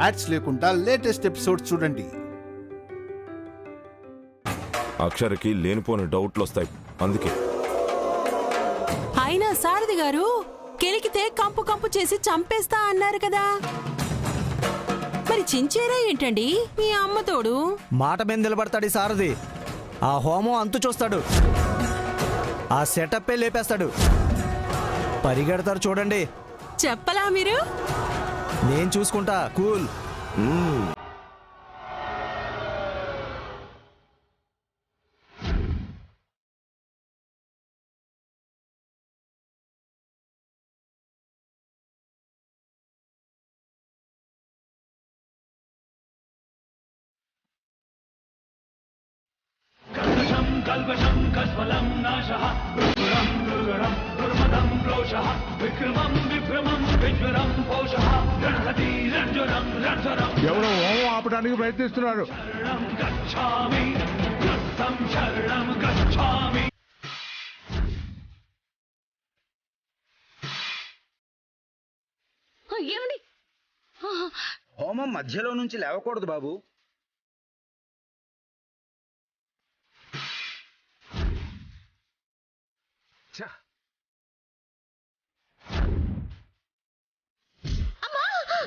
Ads లేకుండా latest episodes చూడండి. అక్షరకి లేనిపోని డౌట్లు వస్తాయి, అందుకే. అయినా సారథి గారు కెలికితే కంపు కంపు చేసి చంపేస్తా అన్నారు కదా, మరి చించేరా ఏంటండి మీ అమ్మతోడు? మాట మీద నిలబడతాడు ఈ సారథి. ఆ హోమం అంతు చూస్తాడు, ఆ సెటప్పే లేపేస్తాడు. పరిగెడతారు చూడండి. చెప్పలా మీరు? నేను చూసుకుంటా, కూల్. कल्पशं कस्वलं नाशः दुर्गुणं दुर्गुणं दुर्मदं रोषः विक्रमं विभ्रमं विज्वरं पोषः रणहति रणज्वरं रणधरं. ఎవరో హోమం ఆపడానికి ప్రయత్నిస్తున్నారు. शरणं गच्छामि कृतं शरणं गच्छामि. ఏమండి, హోమం మధ్యలో నుంచి లేవకూడదు బాబు.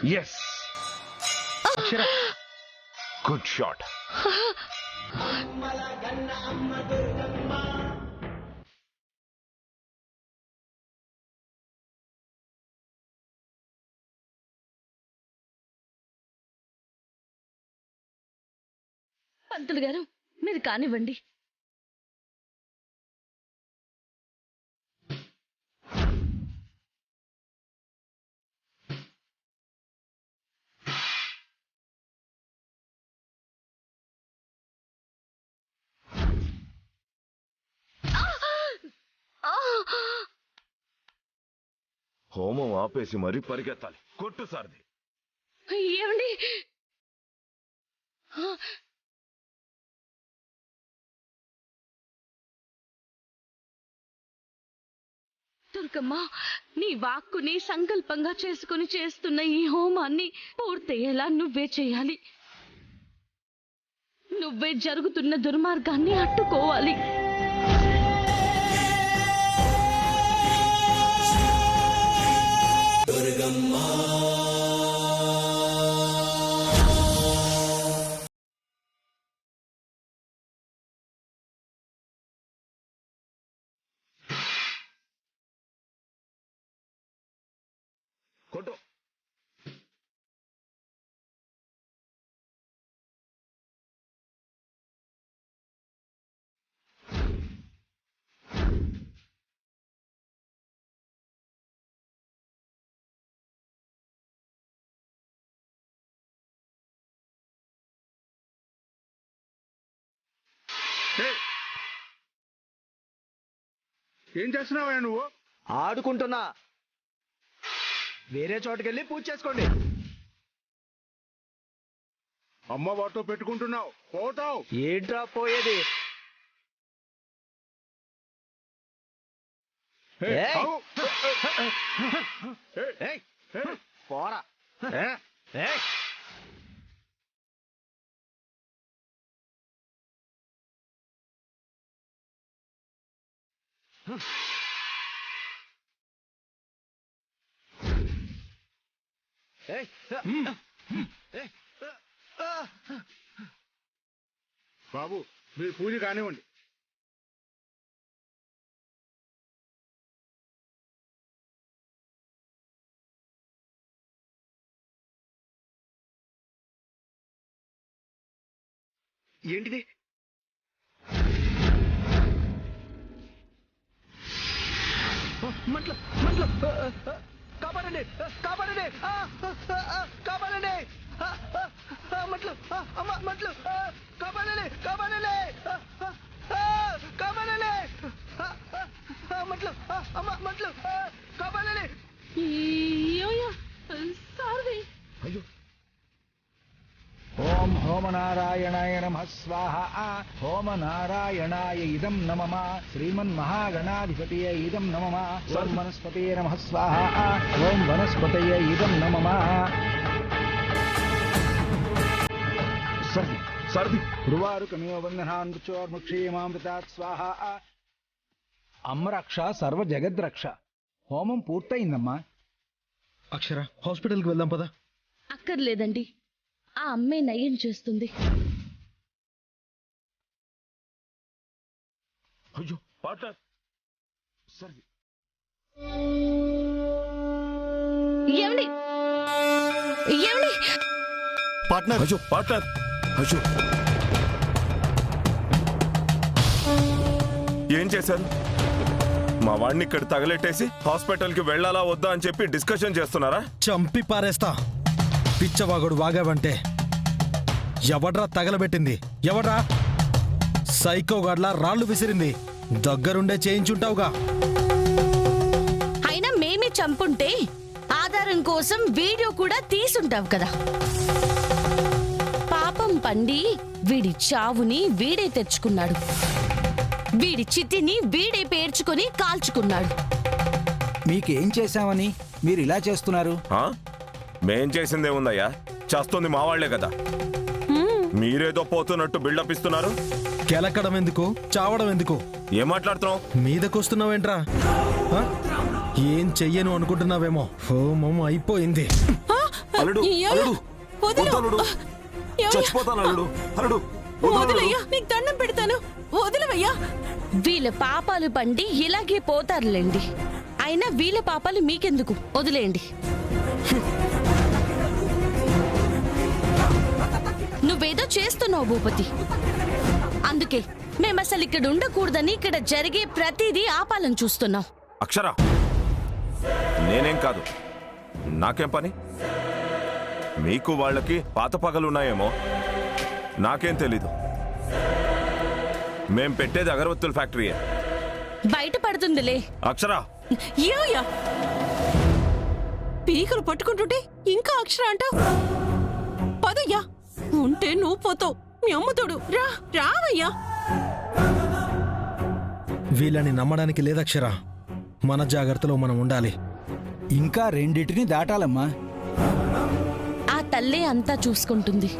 Yes. Akshara. Good shot. పంతులు గారు మీరు కానివ్వండి. హోమం ఆపేసి మరీ పరిగెత్తాలి. కొట్టు సారథి. ఏమండి, దుర్గమ్మ, నీ వాక్కుని సంకల్పంగా చేసుకుని చేస్తున్న ఈ హోమాన్ని పూర్తయ్యేలా నువ్వే చేయాలి. నువ్వే జరుగుతున్న దుర్మార్గాన్ని అడ్డుకోవాలి. కొట్టు. ఏం చేస్తున్నావా నువ్వు? ఆడుకుంటున్నా. వేరే చోటుకెళ్ళి పూజ చేసుకోండి. అమ్మ వాటితో పెట్టుకుంటున్నావు, పోతావు. ఏంట్రా పోయేది? పోరా. బాబు మీరు పూజ కానివ్వండి. ఏంటిది? మట్లు కాపాడండి, కాపాడండి, కాపాడండి. మట్లు అమ్మ, మట్లు కాపాడండి, కాపాడండి, కాపాడండి. మట్లు అమ్మ, మట్లు కాపాడండి. సారథి, ఓం హోమనారాయణాయ నమః స్వాహ. హోమనారాయణాయ ఇదం నమః. శ్రీమన్మహాగణాధిపతయ ఇదం నమః. ఓం వనస్పతయే నమః స్వాహ. ఓం వనస్పతయ ఇదం నమః. సారథి గురువారుకమివ బంధనాన్ మృత్యోర్ముక్షీమామృతాత్ స్వాహ. అమ్మ రక్ష సర్వ జగద్రక్ష. హోమం పూర్తయిందమ్మా. అక్షర హాస్పిటల్కి వెళ్దాం పదా. అక్కర్లేదండి, ఆ అమ్మే నయం చేస్తుంది. అయ్యో పార్ట్నర్ సారథి ఏమండి ఏమండి పార్ట్నర్ అయ్యో పార్ట్నర్ అయ్యో ఏం చేశారు? మా వాడిని ఇక్కడ తగలెట్టేసి హాస్పిటల్కి వెళ్ళాలా వద్దా అని చెప్పి డిస్కషన్ చేస్తున్నారా? చంపి పారేస్తా. పిచ్చవాగుడు వాగావంటే. ఎవడ్రా తగలబెట్టింది? ఎవడ్రా? సైకోగాడ్లా రాళ్లు విసిరింది. దగ్గరుండే చేయించుంటావుగా. అయినా మేమే చంపుంటే ఆధారం కోసం వీడియో కూడా తీసుంటావు కదా. పాపం పండి వీడి చావుని వీడే తెచ్చుకున్నాడు. వీడి చితిని వీడే పేర్చుకొని కాల్చుకున్నాడు. మీకేం చేశామని మీరు ఇలా చేస్తున్నారు? మేం చేసిందేముందయ్యా? చేస్తుంది మా వాళ్లే కదా. మీరేదో పోతున్నట్టు బిల్డప్ ఇస్తున్నారు. కెలకడం ఎందుకు, చావడం ఎందుకు? ఏం మాట్లాడుతున్నావు? మీదకొస్తున్నావేంట్రా? ఏం చెయ్యను అనుకుంటున్నావేమో. హోమం అయిపోయింది. అల్లుడు అల్లుడు వదలు. చచ్చిపోతాను అల్లుడు. అల్లుడు వదిలయ్యా, నీకు దండం పెడతాను, వదిలవయ్యా. వీళ్ళ పాపాలు పండి ఇలాగే పోతారులేండి. అయినా వీళ్ళ పాపాలు మీకెందుకు, వదిలేయండి. నువ్వేదో చేస్తున్నావు భూపతి. అందుకే మేము అసలు ఇక్కడ ఉండకూడదని ఇక్కడ జరిగే ప్రతిదీ ఆపాలని చూస్తున్నాం. అక్షర నేనేం కాదు, నాకేం పని? మీకు వాళ్ళకి పాత పగలున్నాయేమో, నాకేం తెలీదు. మేం పెట్టేది అగరబత్తుల ఫ్యాక్టరీయే. బయట పడుతుందిలే. అక్షర ఏమయ్యా, పీకలు పట్టుకుంటుంటే ఇంకా అక్షర అంటావు? పదయ్యా, ఉంటే నువ్వు పోతావు. మీ అమ్మతోడు రావయ్యా. వీళ్ళని నమ్మడానికి లేదక్షర. మన జాగ్రత్తలో మనం ఉండాలి. ఇంకా రెండిటిని దాటాలమ్మా. ఆ తల్లే అంతా చూసుకుంటుంది.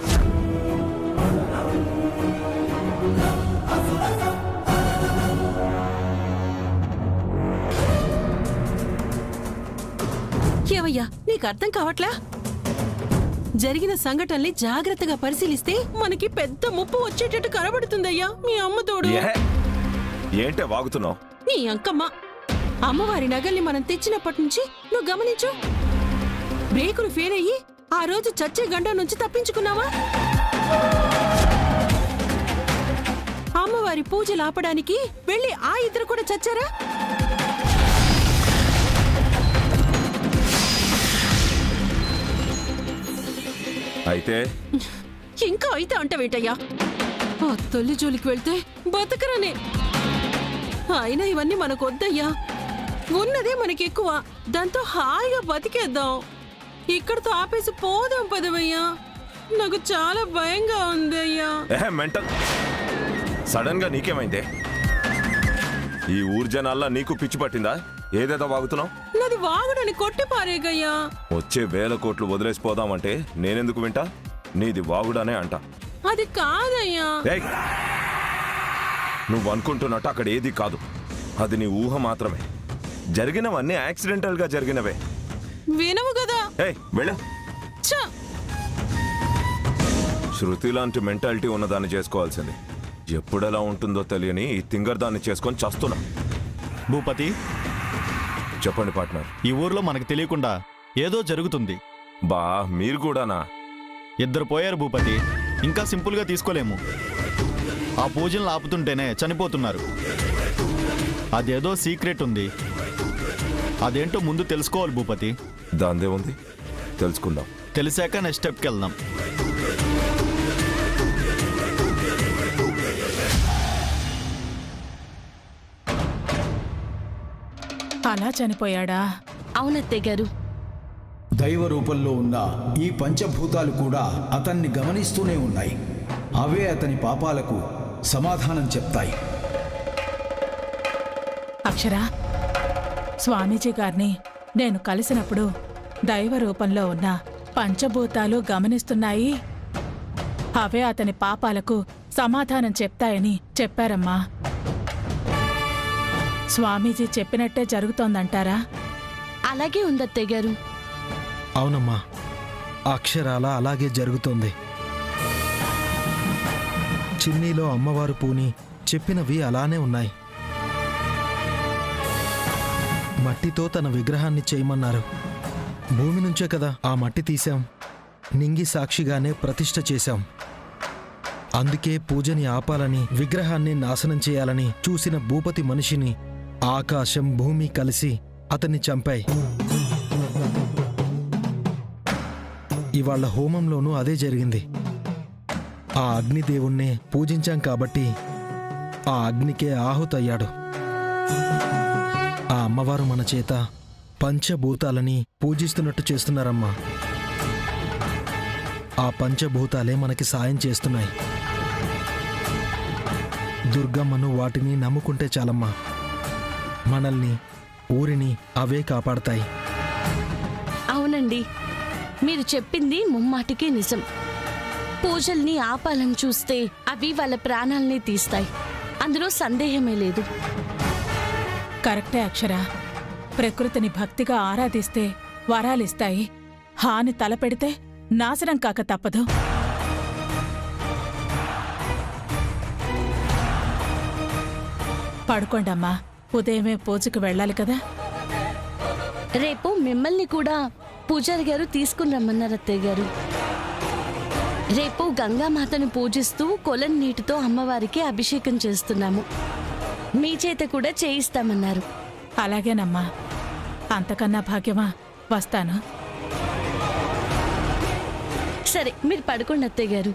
ఏవయ్యా, నీకు అర్థం కావట్లా? జరిగిన సంఘటనల్ని జాగ్రత్తగా పరిశీలిస్తే మనకి పెద్ద ముప్పు వచ్చేటట్టు కనబడుతుందయ్యా. మీ అమ్మతోడు. ఏంటే వాగుతున్నావు? నీ అంకమ్మ. అమ్మవారి నగల్ని మనం తెచ్చినప్పటి నుంచి నువ్వు గమనించు. బ్రేకులు ఫెయిల్ అయ్యి ఆ రోజు చచ్చే గంట నుంచి తప్పించుకున్నావా? అమ్మవారి పూజలు ఆపడానికి వెళ్ళి ఆ ఇద్దరు కూడా చచ్చారా? అయితే ఇంకా అయితే అంటవేంటయ్యా? ఆ తల్లి జోలికి వెళ్తే బతకరనే. అయినా ఇవన్నీ మనకు వద్దయ్యా. ఉన్నదే మనకి ఎక్కువ, దాంతో హాయిగా బతికేద్దాం. ఇక్కడతో ఆపేసి పోదాం పదవయ్యా. నాకు చాలా భయంగా ఉంది అయ్యా. మెంటల్. సడన్ గా నీకేమైందే? ఈ ఊరు జనాల్లో నీకు పిచ్చి పట్టిందా? ఏదేదో వాగుతున్నావు? నాది వాగుడని కొట్టి పారేగయ్యా. వచ్చే 1000 కోట్లు వదిలేసిపోదామంటే నేనెందుకు వింటా? నీది వాగుడనే అంట. అది కాదయ్యా. నువ్వు అనుకుంటున్నట్టు అక్కడ ఏది కాదు. అది నీ ఊహ మాత్రమే. జరిగినవన్నీ యాక్సిడెంటల్ గా జరిగినవే. వినవు కదా. వెళ్ళు. శృతి లాంటి మెంటాలిటీ ఉన్నదాన్ని చేసుకోవాల్సింది. ఎప్పుడెలా ఉంటుందో తెలియని ఈ తింగర్ దాన్ని చేసుకొని చస్తున్నా. భూపతి, చెప్పండి పార్ట్నర్. ఈ ఊర్లో మనకు తెలియకుండా ఏదో జరుగుతుంది. బా, మీరు కూడానా? 2 పోయారు భూపతి. ఇంకా సింపుల్గా తీసుకోలేము. ఆ పూజలను ఆపుతుంటేనే చనిపోతున్నారు. అదేదో సీక్రెట్ ఉంది. అదేంటో ముందు తెలుసుకోవాలి భూపతి. దాందే ఉంది, తెలుసుకుందాం. తెలిసాక నెక్స్ట్ స్టెప్కి వెళ్దాం. అలా చనిపోయాడా? అవునత్తయ్య గారు. దైవ రూపంలో ఉన్న ఈ పంచభూతాలు కూడా అతన్ని గమనిస్తూనే ఉన్నాయి. అవే అతని పాపాలకు సమాధానం చెప్తాయి. అక్షర, స్వామీజీ గారిని నేను కలిసినప్పుడు దైవ రూపంలో ఉన్న పంచభూతాలు గమనిస్తున్నాయి. అవే అతని పాపాలకు సమాధానం చెప్తాయని చెప్పారమ్మా. స్వామీజీ చెప్పినట్టే జరుగుతోందంటారా? అలాగే ఉందత్తయ్య గారు. అవునమ్మా, అక్షరాల అలాగే జరుగుతోంది. చిన్నీలో అమ్మవారు పూని చెప్పినవి అలానే ఉన్నాయి. మట్టితో తన విగ్రహాన్ని చేయమన్నారు. భూమి నుంచే కదా ఆ మట్టి తీశాం. నింగి సాక్షిగానే ప్రతిష్ఠ చేశాం. అందుకే పూజని ఆపాలని, విగ్రహాన్ని నాశనం చేయాలని చూసిన భూపతి మనిషిని ఆకాశం భూమి కలిసి అతన్ని చంపాయి. ఇవాళ హోమంలోనూ అదే జరిగింది. ఆ అగ్నిదేవుణ్ణే పూజించాం కాబట్టి ఆ అగ్నికే ఆహుతయ్యాడు. ఆ అమ్మవారు మన చేత పంచభూతాలని పూజిస్తున్నట్టు చేస్తున్నారమ్మా. ఆ పంచభూతాలే మనకి సాయం చేస్తున్నాయి. దుర్గమ్మను వాటిని నమ్ముకుంటే చాలమ్మా. మనల్ని, ఊరిని అవే కాపాడతాయి. అవునండి, మీరు చెప్పింది ముమ్మాటికి నిజం. పూజల్ని ఆపాలని చూస్తే అవి వాళ్ళ ప్రాణాల్ని తీస్తాయి. అందులో సందేహమే లేదు. కరెక్టే అక్షర. ప్రకృతిని భక్తిగా ఆరాధిస్తే వరాలిస్తాయి. హాని తలపెడితే నాశనం కాక తప్పదు. పడుకోండమ్మా, ఉదయమే పూజకు వెళ్ళాలి కదా. రేపు మిమ్మల్ని కూడా పూజారి గారు తీసుకుని రమ్మన్నారు అత్తయ్య గారు. రేపు గంగామాతను పూజిస్తూ కొలం నీటితో అమ్మవారికి అభిషేకం చేస్తున్నాము. మీ చేత కూడా చేయిస్తామన్నారు. అలాగేనమ్మా, అంతకన్నా భాగ్యమా. వస్తాను. సరే, మీరు పడుకోండి అత్తయ్య గారు.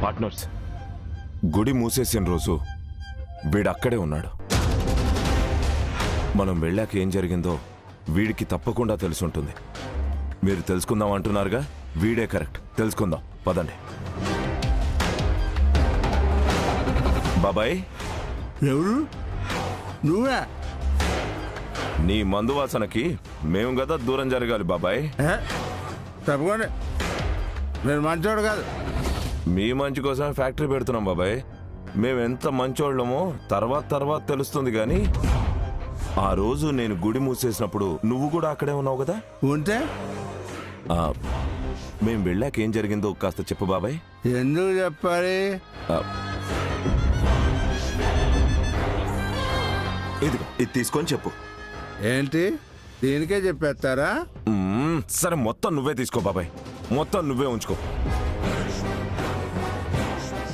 పార్ట్నర్స్, గుడి మూసేసిన రోజు వీడక్కడే ఉన్నాడు. మనం వెళ్ళాక ఏం జరిగిందో వీడికి తప్పకుండా తెలుసుంటుంది. మీరు తెలుసుకుందాం అంటున్నారుగా, వీడే కరెక్ట్. తెలుసుకుందాం, పదండి. బాబాయ్. ఎవరు? నువ్వే? నీ మందు వాసనకి మేము కదా దూరం జరగాలి బాబాయ్. తప్పకుండా. నేను మంచోడు కాదు. మీ మంచి కోసం ఫ్యాక్టరీ పెడుతున్నాం బాబాయ్. మేమెంత మంచోళ్ళమో తర్వాత తెలుస్తుంది కానీ ఆ రోజు నేను గుడి మూసేసినప్పుడు నువ్వు కూడా అక్కడే ఉన్నావు కదా. ఉంటే మేం వెళ్ళాక ఏం జరిగిందో కాస్త చెప్పు బాబాయ్. ఎందుకు చెప్పాలి? ఇది తీసుకొని చెప్పు. ఏంటి, దీనికే చెప్పేస్తారా? సరే, మొత్తం నువ్వే తీసుకో బాబాయ్. మొత్తం నువ్వే ఉంచుకో.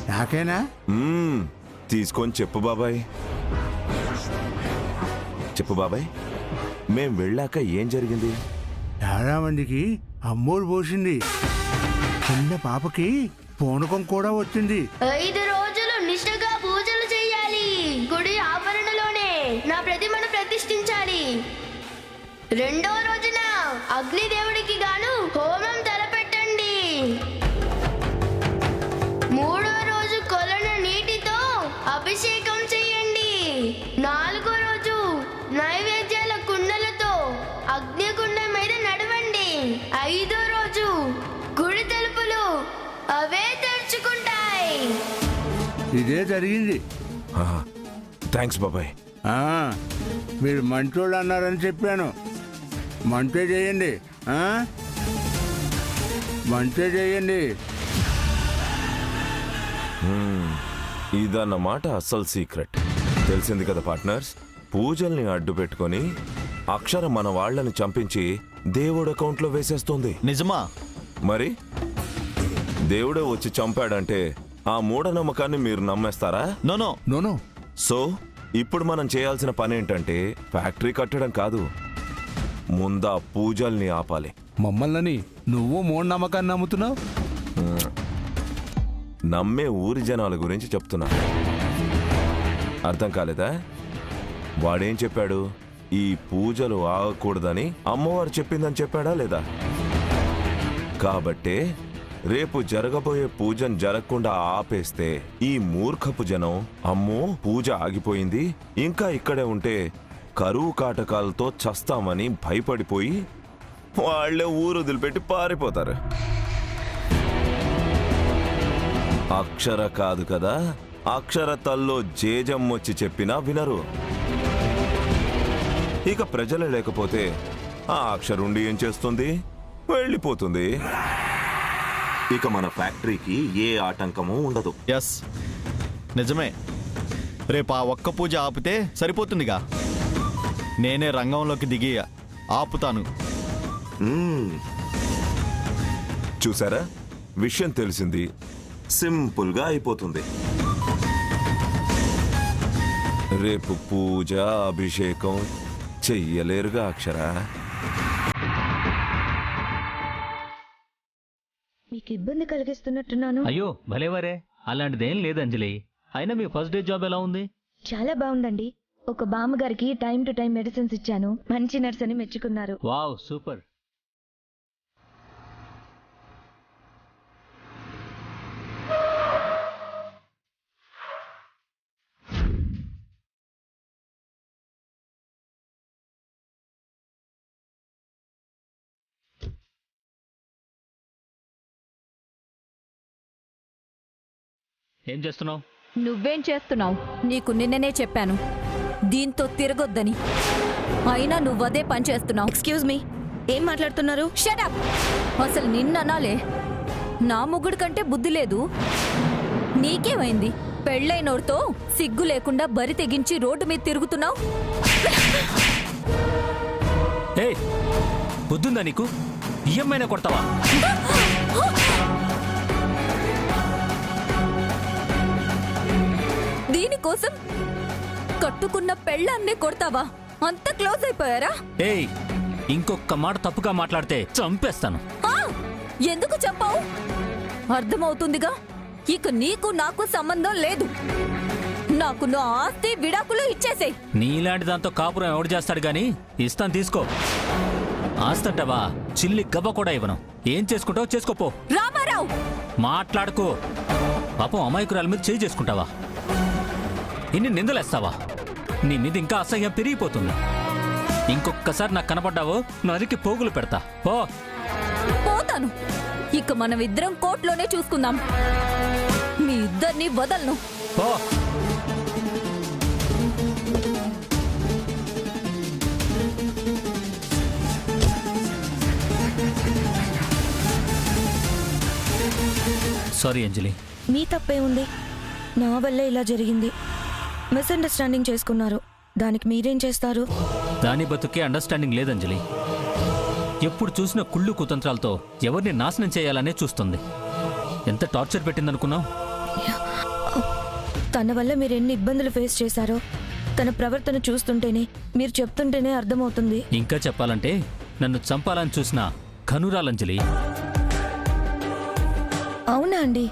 నాకేనా? తీసుకొని చెప్పు బాబాయ్. చెప్పు బాబాయ్, మేం వెళ్ళాక ఏం జరిగింది? చాలా మందికి అమ్మోరు పోసింది. చిన్న పాపకి పూనకం కూడా వచ్చింది. 5 రోజులు నిష్ఠగా పూజలు చేయాలి. గుడి ఆవరణలోనే నా ప్రతిమను ప్రతిష్ఠించాలి. 2వ రోజున అగ్నిదేవుడికి గాను హోమం తలపెట్టండి. 3వ రోజు కొలను నీటితో అభిషేకం చేయండి. 4వ రోజు నైవేద్యాల కుండలతో అగ్నికుండం మీద నడవండి. 5వ రోజు గుడి తలుపులు అవే తెరుచుకుంటాయి. ఇదే జరిగింది. థ్యాంక్స్ బాబాయ్. మీరు మంచోళ్ళు అన్నారని చెప్పాను. మంటే చేయండి, మంటే చేయండి. ఇదన్నమాట అసలు సీక్రెట్. తెలిసింది కదా పార్ట్నర్స్. పూజల్ని అడ్డు పెట్టుకొని అక్షర మన వాళ్ళని చంపించి దేవుడు అకౌంట్లో వేసేస్తుంది. నిజమా? మరి దేవుడే వచ్చి చంపాడంటే ఆ మూఢనమ్మకాన్ని మీరు నమ్మేస్తారా? నో. సో ఇప్పుడు మనం చేయాల్సిన పని ఏంటంటే ఫ్యాక్టరీ కట్టడం కాదు, ముందా పూజల్ని ఆపాలి. మమ్మల్ని నువ్వు మూఢనమ్మకాన్ని నమ్ముతున్నావు? నమ్మే ఊరి జనాల గురించి చెప్తున్నా. అర్థం కాలేదా? వాడేం చెప్పాడు? ఈ పూజలు ఆగకూడదని అమ్మవారు చెప్పిందని చెప్పాడా లేదా? కాబట్టే రేపు జరగబోయే పూజను జరగకుండా ఆపేస్తే ఈ మూర్ఖపు జనం అమ్మో పూజ ఆగిపోయింది ఇంకా ఇక్కడే ఉంటే కరువు కాటకాలతో చస్తామని భయపడిపోయి వాళ్లే ఊరు వదిలిపెట్టి పారిపోతారు. అక్షర కాదు కదా, అక్షరతల్లో జేజమ్మొచ్చి చెప్పినా వినరు. ఇక ప్రజలే లేకపోతే ఆ అక్షరుండి ఏం చేస్తుంది? వెళ్ళిపోతుంది. ఇక మన ఫ్యాక్టరీకి ఏ ఆటంకము ఉండదు. ఎస్, నిజమే. రేపు ఆ ఒక్క పూజ ఆపితే సరిపోతుందిగా. నేనే రంగంలోకి దిగి ఆపుతాను. చూసారా, విషయం తెలిసింది, సింపుల్గా అయిపోతుంది. రేపు పూజ అభిషేకం చెయ్యలేరుగా అక్షరా. మీకు ఇబ్బంది కలిగిస్తున్నట్టున్నాను. అయ్యో భలేవరే, అలాంటిదేం లేదు అంజలి. అయినా మీ ఫస్ట్ డే జాబ్ ఎలా ఉంది? చాలా బాగుందండి. ఒక బామ్మగారికి టైం టు టైం మెడిసిన్స్ ఇచ్చాను. మంచి నర్స్ అని మెచ్చుకున్నారు. Wow, super. ఏం చేస్తున్నావు? నువ్వేం చేస్తున్నావు? నీకు నిన్ననే చెప్పాను దీంతో తిరగొద్దని, అయినా నువ్వదే పని చేస్తున్నావు. ఎక్స్క్యూజ్ మీ, ఏం మాట్లాడుతున్నారు? Shut up. అసలు నిన్ననాలే నా ముగ్గుడు కంటే బుద్ధి లేదు. నీకేమైంది? పెళ్ళైనోడితో సిగ్గు లేకుండా బరి తెగించి రోడ్డు మీద తిరుగుతున్నావు. ఏయ్, బుద్ధుందా నీకు? ఈఎంఐనే కొడతావా? దీనికోసం కట్టుకున్న పెళ్ళాన్నే కొడతావా? అంత క్లోజ్ అయిపోయారా? ఏయ్, ఇంకొక మాట తప్పుగా మాట్లాడితే చంపేస్తాను. ఎందుకు చంపావు? అర్థమవుతుందిగా, ఇక నీకు నాకు సంబంధం లేదు. నాకు నా ఆస్తి విడాకులు ఇచ్చేసేయ్. నీలాంటి దాంతో కాపురం ఎవడు చేస్తాడు గాని ఇస్తాను, తీసుకో. ఆస్తంటావా? చిల్లి గవ్వ కూడా ఇవ్వను. ఏం చేసుకుంటావు చేసుకోపో. రామారావు, మాట్లాడుకో. పాపం అమాయకురాల మీద చేయి చేసుకుంటావా? ఇన్ని నిందలేస్తావా? నీ మీద ఇంకా అసహ్యం పెరిగిపోతుంది. ఇంకొక్కసారి నాకు కనపడ్డావో నరికి పోగులు పెడతా. పో. పోతాను. ఇక మనం ఇద్దరం కోర్టులోనే చూసుకుందాం. మీ ఇద్దరిని వదలను. పో. సారీ అంజలి. మీ తప్పే ఉంది. నా వల్లే ఇలా జరిగింది. మిస్అండర్స్టాండింగ్ చేసుకున్నారు. దానికి మీరేం చేస్తారు? దాని బతుకే అండర్స్టాండింగ్ లేదంజలి. ఎప్పుడు చూసిన కుళ్ళు కుతంత్రాలతో ఎవరిని నాశనం చేయాలనే చూస్తుంది. ఎంత టార్చర్ పెట్టిందనుకున్నావు? తన వల్ల మీరు ఎన్ని ఇబ్బందులు ఫేస్ చేశారో తన ప్రవర్తన చూస్తుంటేనే, మీరు చెప్తుంటేనే అర్థమవుతుంది. ఇంకా చెప్పాలంటే నన్ను చంపాలని చూసిన కనురాలంజలి. అవునా అండి?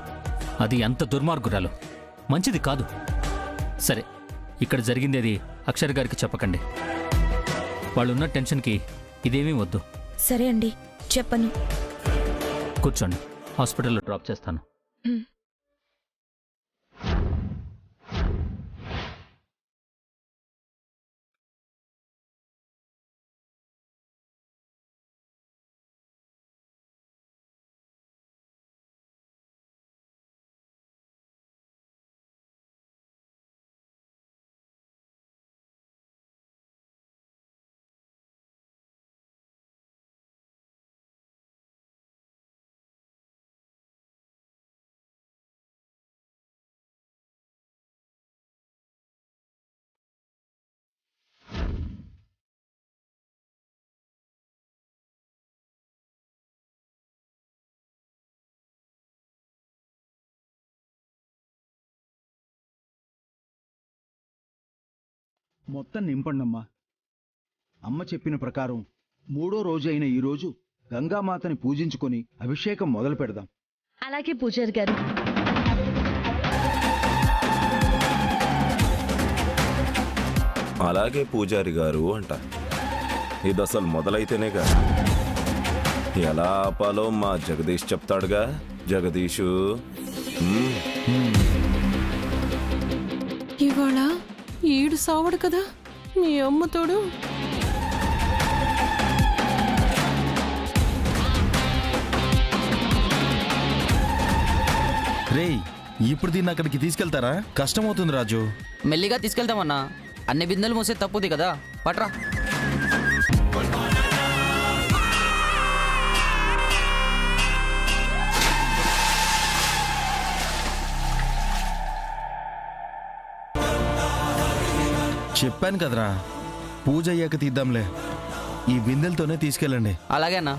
అది అంత దుర్మార్గురాలు, మంచిది కాదు. సరే, ఇక్కడ జరిగిందేది అక్షర్ గారికి చెప్పకండి. వాళ్ళున్న టెన్షన్కి ఇదేమీ వద్దు. సరే అండి, చెప్పను. కూర్చోండి, హాస్పిటల్లో డ్రాప్ చేస్తాను. మొత్తం నింపండమ్మా. అమ్మ చెప్పిన ప్రకారం 3వ రోజు అయిన ఈరోజు గంగామాతని పూజించుకొని అభిషేకం మొదలు పెడదాం. అలాగే పూజారి గారు. అలాగే పూజారి గారు అంట. ఇది అసలు మొదలైతేనేగా. ఎలా ఆపాలో మా జగదీష్ చెప్తాడుగా. జగదీషు, ఇవాళ ఈడు సావడు కదా మీ అమ్మ తోడు. రేయ్, ఇప్పుడు దీన్ని అక్కడికి తీసుకెళ్తారా? కష్టమవుతుంది రాజు. మెల్లిగా తీసుకెళ్తామన్నా. అన్ని బిందెలు మోసే తప్పుది కదా, పట్రా. చెప్పాను కదరా, పూజ అయ్యాక తీద్దాంలే. ఈ బిందెలతోనే తీసుకెళ్ళండి. అలాగే అన్నా.